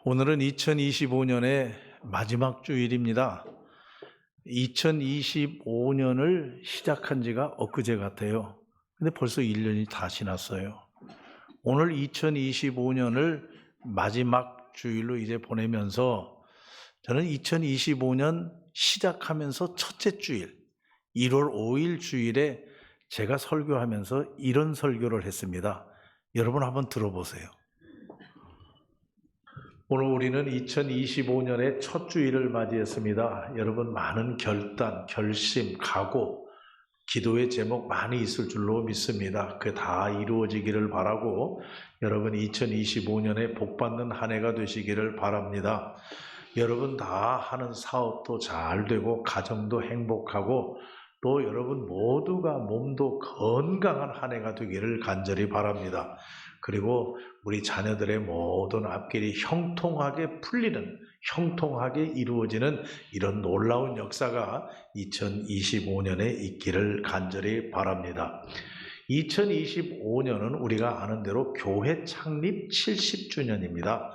오늘은 2025년의 마지막 주일입니다. 2025년을 시작한 지가 엊그제 같아요. 근데 벌써 1년이 다 지났어요. 오늘 2025년을 마지막 주일로 이제 보내면서 저는 2025년 시작하면서 첫째 주일, 1월 5일 주일에 제가 설교하면서 이런 설교를 했습니다. 여러분 한번 들어보세요. 오늘 우리는 2025년의 첫 주일을 맞이했습니다. 여러분 많은 결단, 결심, 각오, 기도의 제목 많이 있을 줄로 믿습니다. 그 다 이루어지기를 바라고 여러분 2025년에 복받는 한 해가 되시기를 바랍니다. 여러분 다 하는 사업도 잘 되고 가정도 행복하고 또 여러분 모두가 몸도 건강한 한 해가 되기를 간절히 바랍니다. 그리고 우리 자녀들의 모든 앞길이 형통하게 풀리는, 형통하게 이루어지는 이런 놀라운 역사가 2025년에 있기를 간절히 바랍니다. 2025년은 우리가 아는 대로 교회 창립 70주년입니다.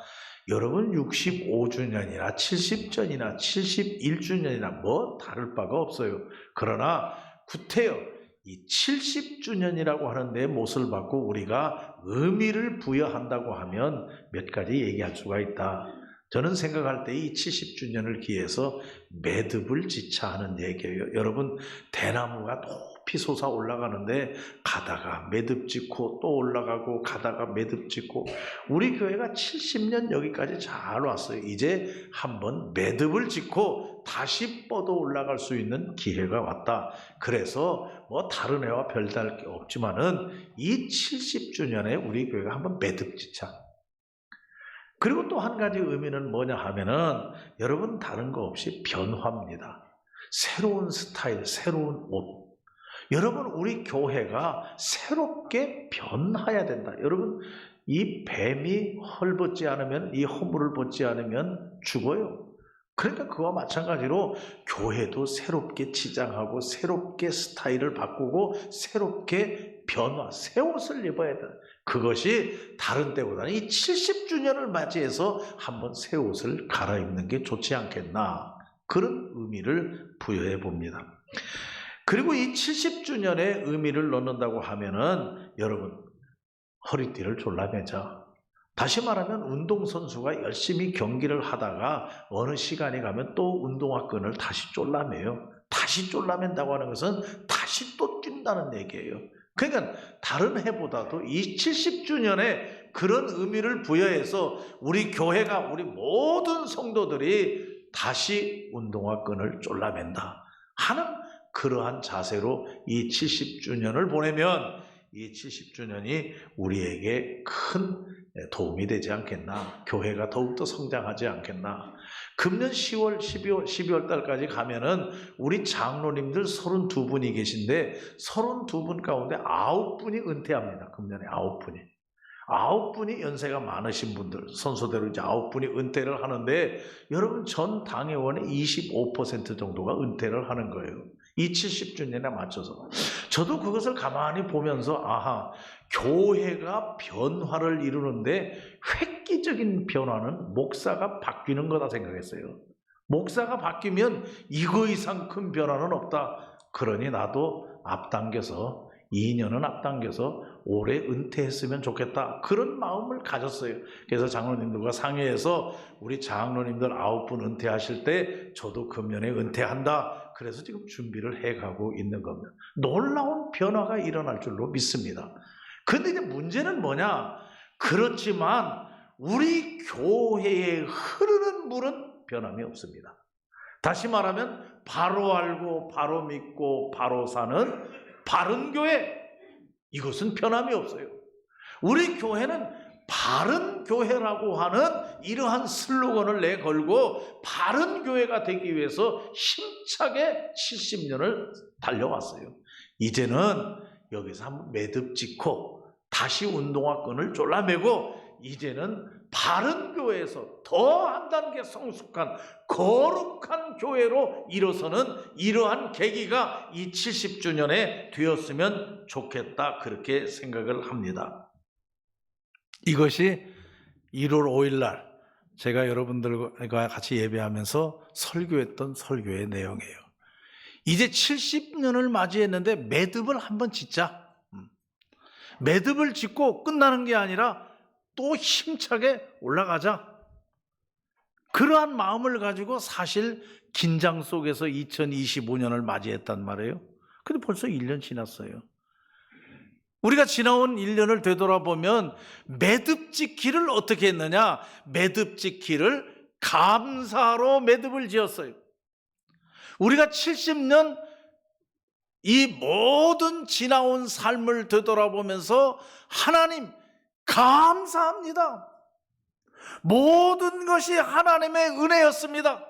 여러분 65주년이나 70전이나 71주년이나 뭐 다를 바가 없어요. 그러나 구태여 이 70주년이라고 하는데 못을 받고 우리가 의미를 부여한다고 하면 몇 가지 얘기할 수가 있다. 저는 생각할 때 이 70주년을 기해서 매듭을 짓자 하는 얘기예요. 여러분 대나무가 높이 솟아 올라가는데 가다가 매듭 짓고 또 올라가고 가다가 매듭 짓고 우리 교회가 70년 여기까지 잘 왔어요. 이제 한번 매듭을 짓고 다시 뻗어 올라갈 수 있는 기회가 왔다. 그래서 뭐 다른 해와 별다를 게 없지만은 이 70주년에 우리 교회가 한번 매듭 짓자. 그리고 또 한 가지 의미는 뭐냐 하면은 여러분 다른 거 없이 변화입니다. 새로운 스타일, 새로운 옷. 여러분 우리 교회가 새롭게 변화해야 된다. 여러분 이 뱀이 헐벗지 않으면, 이 허물을 벗지 않으면 죽어요. 그러니까 그와 마찬가지로 교회도 새롭게 치장하고 새롭게 스타일을 바꾸고 새롭게 변화, 새 옷을 입어야 된다. 그것이 다른 때보다는 이 70주년을 맞이해서 한번 새 옷을 갈아입는 게 좋지 않겠나, 그런 의미를 부여해 봅니다. 그리고 이 70주년의 의미를 넣는다고 하면은 여러분 허리띠를 졸라매자. 다시 말하면 운동선수가 열심히 경기를 하다가 어느 시간이 가면 또 운동화끈을 다시 졸라매요. 다시 졸라맨다고 하는 것은 다시 또 뛴다는 얘기예요. 그러니까 다른 해보다도 이 70주년에 그런 의미를 부여해서 우리 교회가, 우리 모든 성도들이 다시 운동화끈을 졸라맨다 하는 그러한 자세로 이 70주년을 보내면 이 70주년이 우리에게 큰 도움이 되지 않겠나, 교회가 더욱더 성장하지 않겠나. 금년 10월, 12월 달까지 가면은 우리 장로님들 32분이 계신데 32분 가운데 9분이 은퇴합니다. 금년에 9분이. 9분이 연세가 많으신 분들, 선소대로 이제 9분이 은퇴를 하는데 여러분 전 당회원의 25% 정도가 은퇴를 하는 거예요. 이 70주년에 맞춰서. 저도 그것을 가만히 보면서 아하, 교회가 변화를 이루는데 획기적인 변화는 목사가 바뀌는 거다 생각했어요. 목사가 바뀌면 이거 이상 큰 변화는 없다. 그러니 나도 앞당겨서 2년은 앞당겨서 올해 은퇴했으면 좋겠다, 그런 마음을 가졌어요. 그래서 장로님들과 상의해서 우리 장로님들 9분 은퇴하실 때 저도 금년에 은퇴한다. 그래서 지금 준비를 해가고 있는 겁니다. 놀라운 변화가 일어날 줄로 믿습니다. 그런데 이제 문제는 뭐냐? 그렇지만 우리 교회에 흐르는 물은 변함이 없습니다. 다시 말하면 바로 알고 바로 믿고 바로 사는 바른 교회, 이것은 변함이 없어요. 우리 교회는 바른 교회라고 하는 이러한 슬로건을 내걸고 바른 교회가 되기 위해서 힘차게 70년을 달려왔어요. 이제는 여기서 한번 매듭 짓고 다시 운동화끈을 졸라매고 이제는 바른 교회에서 더 한 단계 성숙한 거룩한 교회로 일어서는 이러한 계기가 이 70주년에 되었으면 좋겠다, 그렇게 생각을 합니다. 이것이 1월 5일 날 제가 여러분들과 같이 예배하면서 설교했던 설교의 내용이에요. 이제 70년을 맞이했는데 매듭을 한번 짓자. 매듭을 짓고 끝나는 게 아니라 또 힘차게 올라가자. 그러한 마음을 가지고 사실 긴장 속에서 2025년을 맞이했단 말이에요. 근데 벌써 1년 지났어요. 우리가 지나온 1년을 되돌아보면 매듭 짓기를 어떻게 했느냐? 매듭 짓기를 감사로 매듭을 지었어요. 우리가 70년 이 모든 지나온 삶을 되돌아보면서 하나님 감사합니다. 모든 것이 하나님의 은혜였습니다.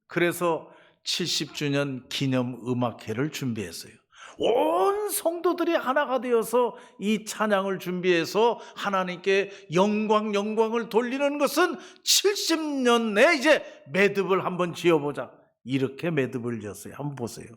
그래서 70주년 기념 음악회를 준비했어요. 온 성도들이 하나가 되어서 이 찬양을 준비해서 하나님께 영광을 돌리는 것은 70년 내 이제 매듭을 한번 지어보자. 이렇게 매듭을 지었어요. 한번 보세요.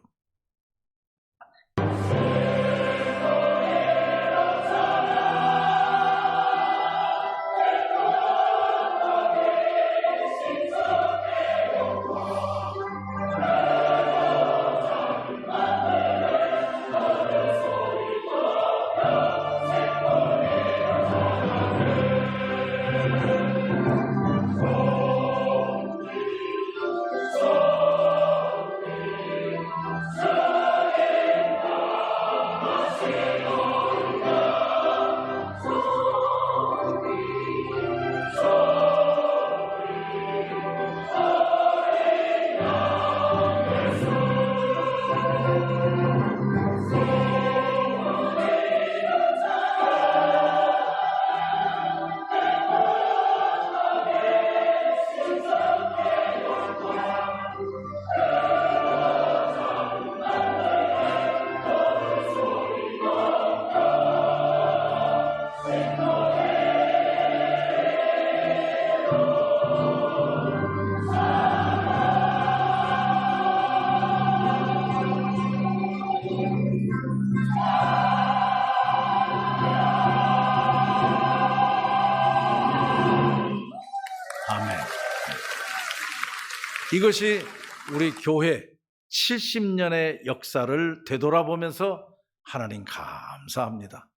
아멘. 이것이 우리 교회 70년의 역사를 되돌아보면서 하나님 감사합니다.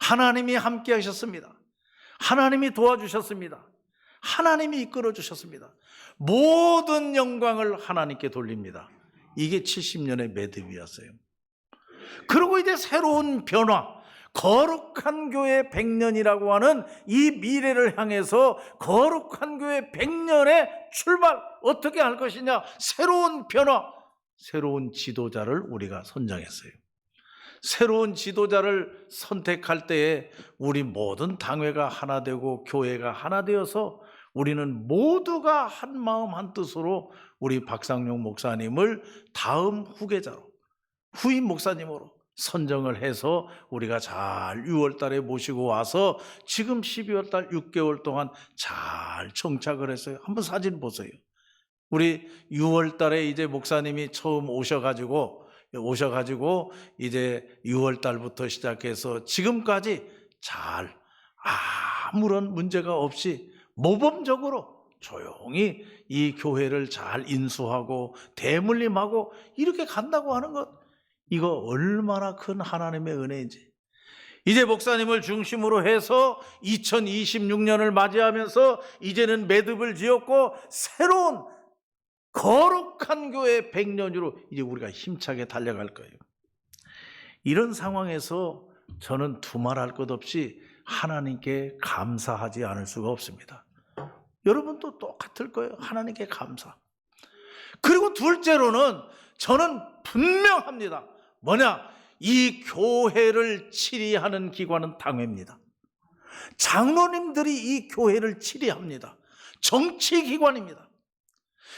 하나님이 함께 하셨습니다. 하나님이 도와주셨습니다. 하나님이 이끌어 주셨습니다. 모든 영광을 하나님께 돌립니다. 이게 70년의 매듭이었어요. 그리고 이제 새로운 변화, 거룩한 교회 100년이라고 하는 이 미래를 향해서 거룩한 교회 100년의 출발 어떻게 할 것이냐? 새로운 변화, 새로운 지도자를 우리가 선정했어요. 새로운 지도자를 선택할 때에 우리 모든 당회가 하나 되고 교회가 하나 되어서 우리는 모두가 한 마음 한 뜻으로 우리 박상용 목사님을 다음 후계자로, 후임 목사님으로 선정을 해서 우리가 잘 6월 달에 모시고 와서 지금 12월 달 6개월 동안 잘 정착을 했어요. 한번 사진 보세요. 우리 6월 달에 이제 목사님이 처음 오셔가지고 이제 6월 달부터 시작해서 지금까지 잘 아무런 문제가 없이 모범적으로 조용히 이 교회를 잘 인수하고 대물림하고 이렇게 간다고 하는 것, 이거 얼마나 큰 하나님의 은혜인지. 이제 목사님을 중심으로 해서 2026년을 맞이하면서 이제는 매듭을 지었고 새로운 거룩한 교회 100년으로 이제 우리가 힘차게 달려갈 거예요. 이런 상황에서 저는 두말할 것 없이 하나님께 감사하지 않을 수가 없습니다. 여러분도 똑같을 거예요. 하나님께 감사. 그리고 둘째로는 저는 분명합니다. 뭐냐? 이 교회를 치리하는 기관은 당회입니다. 장로님들이 이 교회를 치리합니다. 정치기관입니다.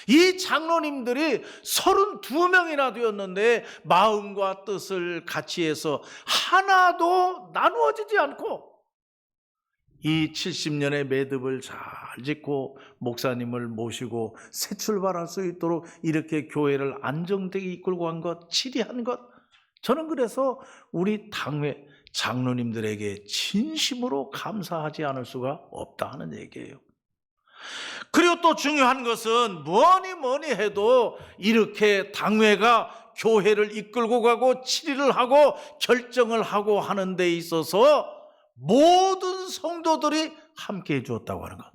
이 장로님들이 32명이나 되었는데 마음과 뜻을 같이 해서 하나도 나누어지지 않고 이 70년의 매듭을 잘 짓고 목사님을 모시고 새 출발할 수 있도록 이렇게 교회를 안정되게 이끌고 간 것, 치리한 것, 저는 그래서 우리 당회 장로님들에게 진심으로 감사하지 않을 수가 없다 하는 얘기예요. 그리고 또 중요한 것은 뭐니 해도 이렇게 당회가 교회를 이끌고 가고 치리를 하고 결정을 하고 하는 데 있어서 모든 성도들이 함께 해주었다고 하는 것.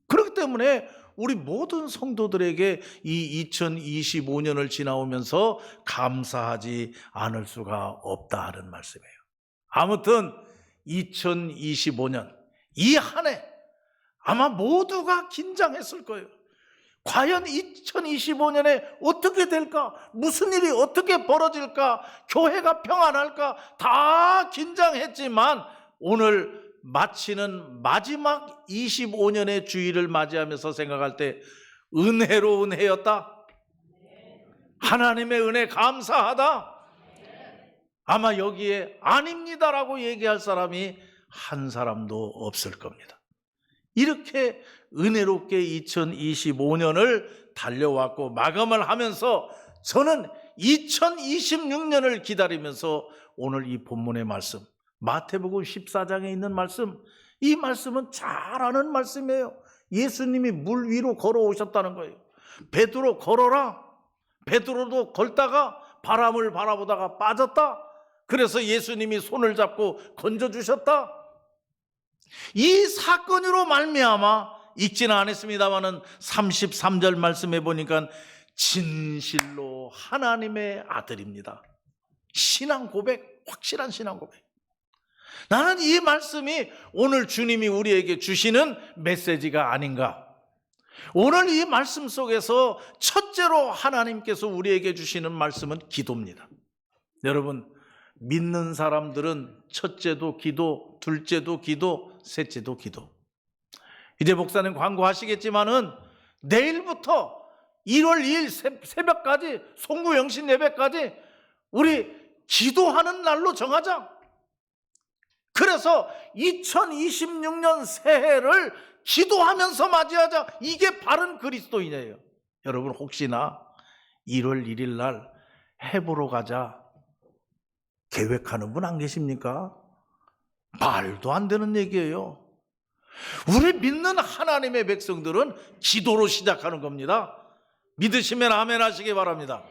그렇기 때문에 우리 모든 성도들에게 이 2025년을 지나오면서 감사하지 않을 수가 없다 하는 말씀이에요. 아무튼 2025년 이 한 해 아마 모두가 긴장했을 거예요. 과연 2025년에 어떻게 될까? 무슨 일이 어떻게 벌어질까? 교회가 평안할까? 다 긴장했지만 오늘 마치는 마지막 25년의 주일을 맞이하면서 생각할 때 은혜로운 해였다. 하나님의 은혜 감사하다. 아마 여기에 아닙니다라고 얘기할 사람이 한 사람도 없을 겁니다. 이렇게 은혜롭게 2025년을 달려왔고 마감을 하면서 저는 2026년을 기다리면서 오늘 이 본문의 말씀, 마태복음 14장에 있는 말씀, 이 말씀은 잘 아는 말씀이에요. 예수님이 물 위로 걸어오셨다는 거예요. 베드로 걸어라. 베드로도 걸다가 바람을 바라보다가 빠졌다. 그래서 예수님이 손을 잡고 건져주셨다. 이 사건으로 말미암아 읽지는 않았습니다마는 33절 말씀해 보니까 진실로 하나님의 아들입니다. 신앙 고백, 확실한 신앙 고백. 나는 이 말씀이 오늘 주님이 우리에게 주시는 메시지가 아닌가. 오늘 이 말씀 속에서 첫째로 하나님께서 우리에게 주시는 말씀은 기도입니다. 여러분, 믿는 사람들은 첫째도 기도, 둘째도 기도, 셋째도 기도. 이제 목사님 광고하시겠지만은 내일부터 1월 2일 새벽까지 송구영신 예배까지 우리 기도하는 날로 정하자. 그래서 2026년 새해를 기도하면서 맞이하자. 이게 바른 그리스도인이에요. 여러분 혹시나 1월 1일 날 해보러 가자 계획하는 분 안 계십니까? 말도 안 되는 얘기예요. 우리 믿는 하나님의 백성들은 기도로 시작하는 겁니다. 믿으시면 아멘 하시기 바랍니다.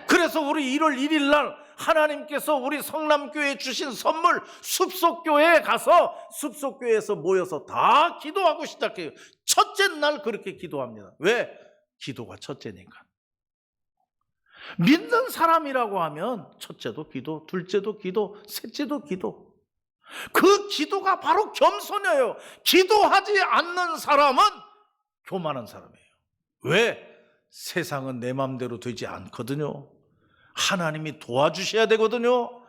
그래서 우리 1월 1일 날 하나님께서 우리 성남교회에 주신 선물 숲속교회에 가서 숲속교회에서 모여서 다 기도하고 시작해요. 첫째 날 그렇게 기도합니다. 왜? 기도가 첫째니까. 믿는 사람이라고 하면 첫째도 기도, 둘째도 기도, 셋째도 기도. 그 기도가 바로 겸손이에요. 기도하지 않는 사람은 교만한 사람이에요. 왜? 세상은 내 마음대로 되지 않거든요. 하나님이 도와주셔야 되거든요.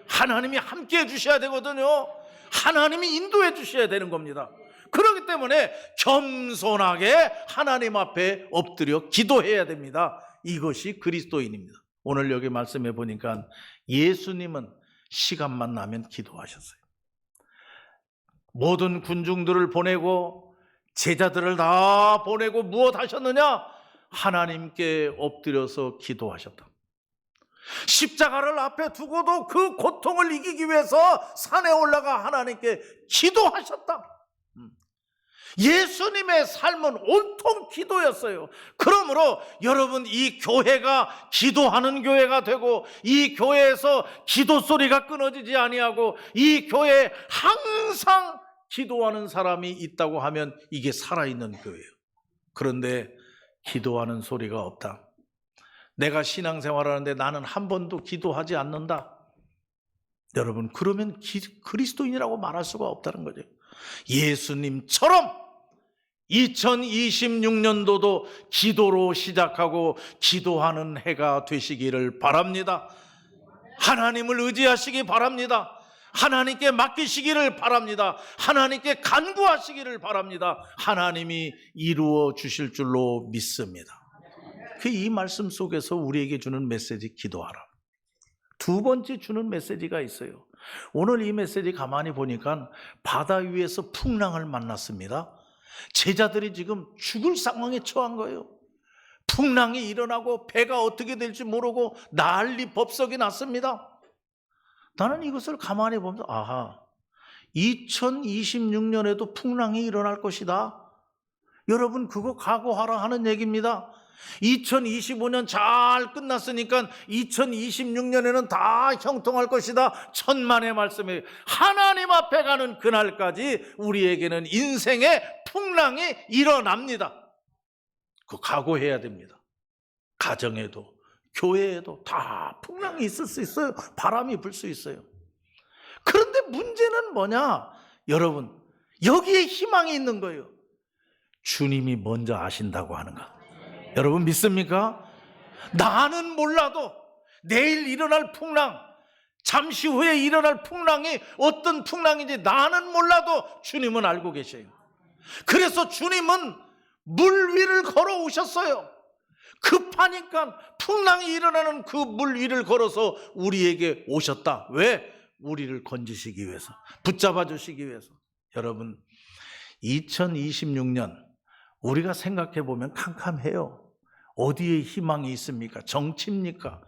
하나님이 함께 해주셔야 되거든요. 하나님이 인도해 주셔야 되는 겁니다. 그렇기 때문에 겸손하게 하나님 앞에 엎드려 기도해야 됩니다. 이것이 그리스도인입니다. 오늘 여기 말씀해 보니까 예수님은 시간만 나면 기도하셨어요. 모든 군중들을 보내고 제자들을 다 보내고 무엇 하셨느냐? 하나님께 엎드려서 기도하셨다. 십자가를 앞에 두고도 그 고통을 이기기 위해서 산에 올라가 하나님께 기도하셨다. 예수님의 삶은 온통 기도였어요. 그러므로 여러분 이 교회가 기도하는 교회가 되고 이 교회에서 기도 소리가 끊어지지 아니하고 이 교회에 항상 기도하는 사람이 있다고 하면 이게 살아있는 교회예요. 그런데 기도하는 소리가 없다. 내가 신앙생활하는데 나는 한 번도 기도하지 않는다. 여러분 그러면 그리스도인이라고 말할 수가 없다는 거죠. 예수님처럼 2026년도도 기도로 시작하고 기도하는 해가 되시기를 바랍니다. 하나님을 의지하시기 바랍니다. 하나님께 맡기시기를 바랍니다. 하나님께 간구하시기를 바랍니다. 하나님이 이루어 주실 줄로 믿습니다. 이 말씀 속에서 우리에게 주는 메시지 기도하라. 두 번째 주는 메시지가 있어요. 오늘 이 메시지 가만히 보니까 바다 위에서 풍랑을 만났습니다. 제자들이 지금 죽을 상황에 처한 거예요. 풍랑이 일어나고 배가 어떻게 될지 모르고 난리 법석이 났습니다. 나는 이것을 가만히 보면서 아하, 2026년에도 풍랑이 일어날 것이다. 여러분 그거 각오하라 하는 얘기입니다. 2025년 잘 끝났으니까 2026년에는 다 형통할 것이다. 천만의 말씀에 하나님 앞에 가는 그날까지 우리에게는 인생의 풍랑이 일어납니다. 그 각오해야 됩니다. 가정에도 교회에도 다 풍랑이 있을 수 있어요. 바람이 불 수 있어요. 그런데 문제는 뭐냐? 여러분, 여기에 희망이 있는 거예요. 주님이 먼저 아신다고 하는 거. 여러분 믿습니까? 나는 몰라도 내일 일어날 풍랑, 잠시 후에 일어날 풍랑이 어떤 풍랑인지 나는 몰라도 주님은 알고 계셔요. 그래서 주님은 물 위를 걸어오셨어요. 급하니까 풍랑이 일어나는 그 물 위를 걸어서 우리에게 오셨다. 왜? 우리를 건지시기 위해서, 붙잡아 주시기 위해서. 여러분 2026년 우리가 생각해 보면 캄캄해요. 어디에 희망이 있습니까? 정치입니까?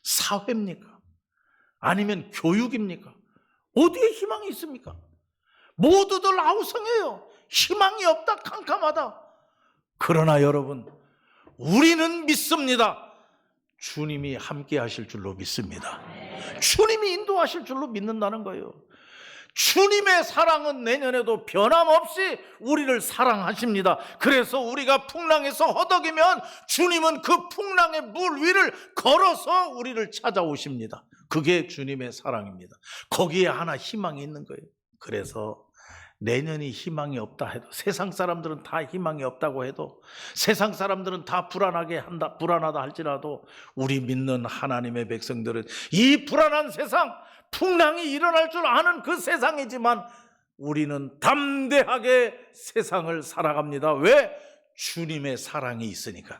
사회입니까? 아니면 교육입니까? 어디에 희망이 있습니까? 모두들 아우성해요. 희망이 없다, 캄캄하다. 그러나 여러분, 우리는 믿습니다. 주님이 함께 하실 줄로 믿습니다. 주님이 인도하실 줄로 믿는다는 거예요. 주님의 사랑은 내년에도 변함없이 우리를 사랑하십니다. 그래서 우리가 풍랑에서 허덕이면 주님은 그 풍랑의 물 위를 걸어서 우리를 찾아오십니다. 그게 주님의 사랑입니다. 거기에 하나 희망이 있는 거예요. 그래서 내년이 희망이 없다 해도, 세상 사람들은 다 희망이 없다고 해도, 세상 사람들은 다 불안하다 할지라도 우리 믿는 하나님의 백성들은 이 불안한 세상, 풍랑이 일어날 줄 아는 그 세상이지만 우리는 담대하게 세상을 살아갑니다. 왜? 주님의 사랑이 있으니까,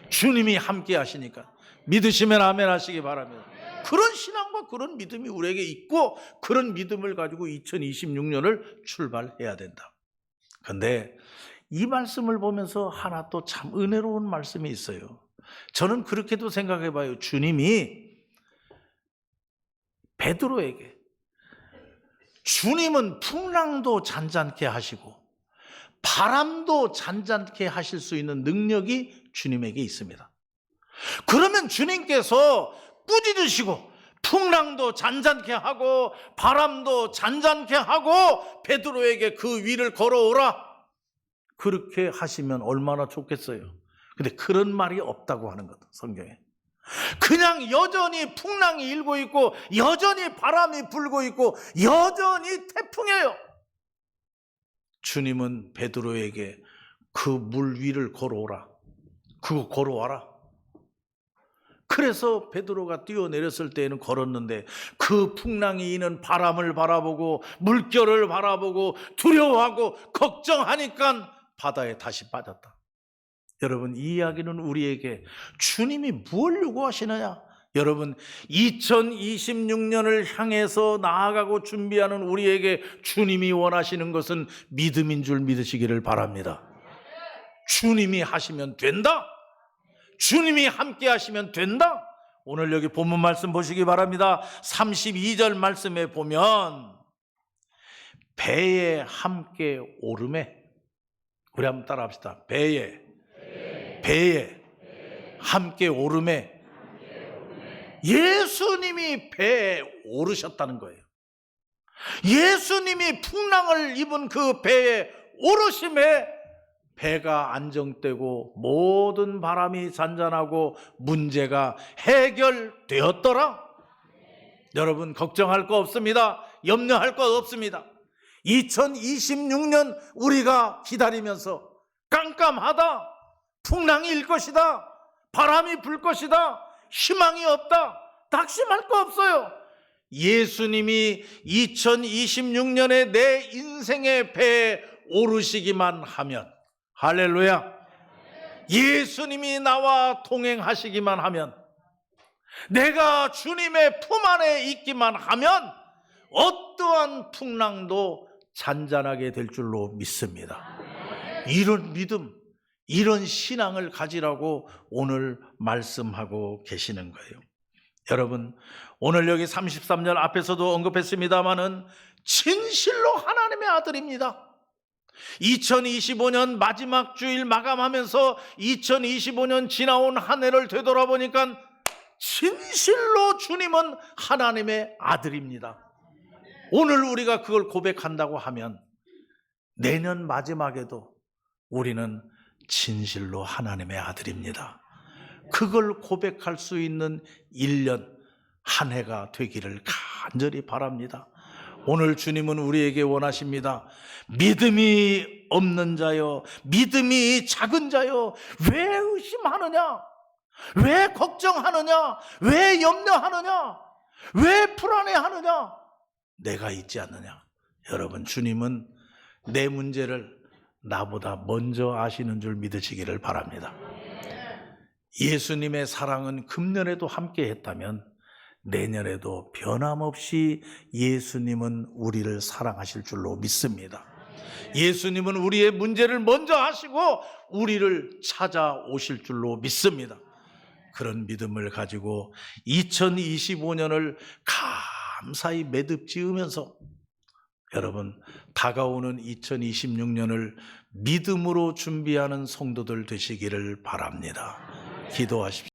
주님이 함께 하시니까. 믿으시면 아멘 하시기 바랍니다. 그런 신앙과 그런 믿음이 우리에게 있고, 그런 믿음을 가지고 2026년을 출발해야 된다. 그런데 이 말씀을 보면서 하나 또 참 은혜로운 말씀이 있어요. 저는 그렇게도 생각해 봐요. 주님이 베드로에게, 주님은 풍랑도 잔잔케 하시고 바람도 잔잔케 하실 수 있는 능력이 주님에게 있습니다. 그러면 주님께서 꾸짖으시고 풍랑도 잔잔케 하고 바람도 잔잔케 하고 베드로에게 그 위를 걸어오라, 그렇게 하시면 얼마나 좋겠어요. 근데 그런 말이 없다고 하는 거다, 성경에. 그냥 여전히 풍랑이 일고 있고 여전히 바람이 불고 있고 여전히 태풍이에요. 주님은 베드로에게 그 물 위를 걸어오라, 그거 걸어와라. 그래서 베드로가 뛰어내렸을 때에는 걸었는데 그 풍랑이 이는 바람을 바라보고 물결을 바라보고 두려워하고 걱정하니까 바다에 다시 빠졌다. 여러분, 이 이야기는 우리에게 주님이 무엇을 요구하시느냐? 여러분, 2026년을 향해서 나아가고 준비하는 우리에게 주님이 원하시는 것은 믿음인 줄 믿으시기를 바랍니다. 주님이 하시면 된다. 주님이 함께 하시면 된다. 오늘 여기 본문 말씀 보시기 바랍니다. 32절 말씀에 보면 배에 함께 오르매, 우리 한번 따라 합시다. 배에 함께 오르매. 예수님이 배에 오르셨다는 거예요. 예수님이 풍랑을 입은 그 배에 오르심에 배가 안정되고 모든 바람이 잔잔하고 문제가 해결되었더라. 여러분, 걱정할 거 없습니다. 염려할 거 없습니다. 2026년 우리가 기다리면서 깜깜하다, 풍랑이 일 것이다, 바람이 불 것이다, 희망이 없다, 낙심할 거 없어요. 예수님이 2026년에 내 인생의 배에 오르시기만 하면, 할렐루야, 예수님이 나와 동행하시기만 하면, 내가 주님의 품 안에 있기만 하면 어떠한 풍랑도 잔잔하게 될 줄로 믿습니다. 이런 믿음, 이런 신앙을 가지라고 오늘 말씀하고 계시는 거예요. 여러분, 오늘 여기 33절 앞에서도 언급했습니다마는 진실로 하나님의 아들입니다. 2025년 마지막 주일 마감하면서 2025년 지나온 한 해를 되돌아보니까 진실로 주님은 하나님의 아들입니다. 오늘 우리가 그걸 고백한다고 하면 내년 마지막에도 우리는 진실로 하나님의 아들입니다. 그걸 고백할 수 있는 1년 한 해가 되기를 간절히 바랍니다. 오늘 주님은 우리에게 원하십니다. 믿음이 없는 자여, 믿음이 작은 자여, 왜 의심하느냐? 왜 걱정하느냐? 왜 염려하느냐? 왜 불안해하느냐? 내가 있지 않느냐? 여러분, 주님은 내 문제를 나보다 먼저 아시는 줄 믿으시기를 바랍니다. 예수님의 사랑은 금년에도 함께 했다면 내년에도 변함없이 예수님은 우리를 사랑하실 줄로 믿습니다. 예수님은 우리의 문제를 먼저 아시고 우리를 찾아오실 줄로 믿습니다. 그런 믿음을 가지고 2025년을 감사히 매듭 지으면서 여러분, 다가오는 2026년을 믿음으로 준비하는 성도들 되시기를 바랍니다. 기도하십시오.